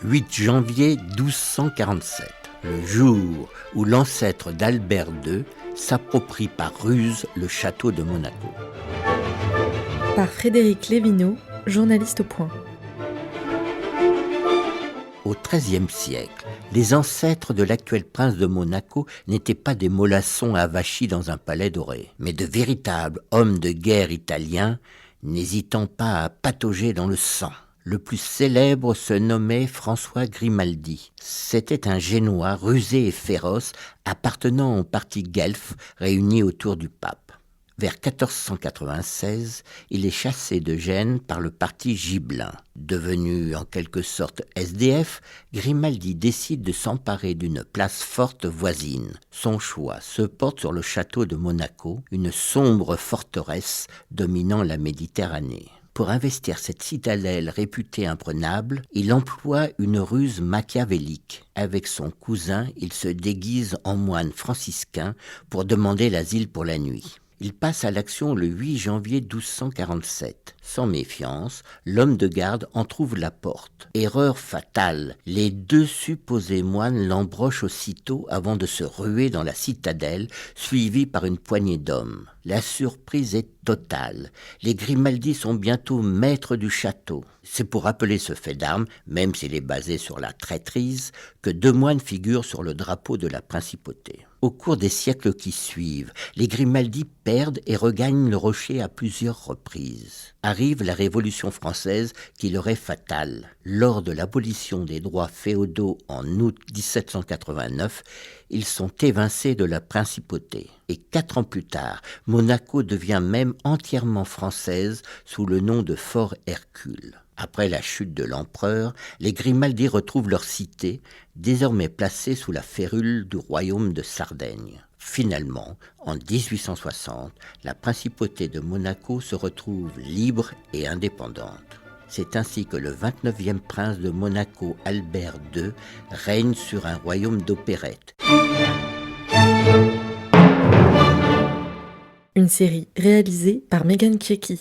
8 janvier 1247, le jour où l'ancêtre d'Albert II s'approprie par ruse le château de Monaco. Par Frédéric Lévineau, journaliste au Point. Au XIIIe siècle, les ancêtres de l'actuel prince de Monaco n'étaient pas des mollassons avachis dans un palais doré, mais de véritables hommes de guerre italiens, n'hésitant pas à patauger dans le sang. Le plus célèbre se nommait François Grimaldi. C'était un Génois rusé et féroce appartenant au parti guelfe réuni autour du pape. Vers 1496, il est chassé de Gênes par le parti gibelin. Devenu en quelque sorte SDF, Grimaldi décide de s'emparer d'une place forte voisine. Son choix se porte sur le château de Monaco, une sombre forteresse dominant la Méditerranée. Pour investir cette citadelle réputée imprenable, il emploie une ruse machiavélique. Avec son cousin, il se déguise en moine franciscain pour demander l'asile pour la nuit. Il passe à l'action le 8 janvier 1247. Sans méfiance, l'homme de garde en trouve la porte. Erreur fatale, les deux supposés moines l'embrochent aussitôt avant de se ruer dans la citadelle, suivis par une poignée d'hommes. La surprise est totale. Les Grimaldi sont bientôt maîtres du château. C'est pour rappeler ce fait d'armes, même s'il est basé sur la traîtrise, que 2 moines figurent sur le drapeau de la principauté. Au cours des siècles qui suivent, les Grimaldi perdent et regagnent le rocher à plusieurs reprises. Arrive la Révolution française qui leur est fatale. Lors de l'abolition des droits féodaux en août 1789, ils sont évincés de la principauté. Et 4 ans plus tard, Monaco devient même entièrement française sous le nom de Fort Hercule. Après la chute de l'empereur, les Grimaldi retrouvent leur cité, désormais placée sous la férule du royaume de Sardaigne. Finalement, en 1860, la principauté de Monaco se retrouve libre et indépendante. C'est ainsi que le 29e prince de Monaco, Albert II, règne sur un royaume d'opérette. Une série réalisée par Megan Kieki.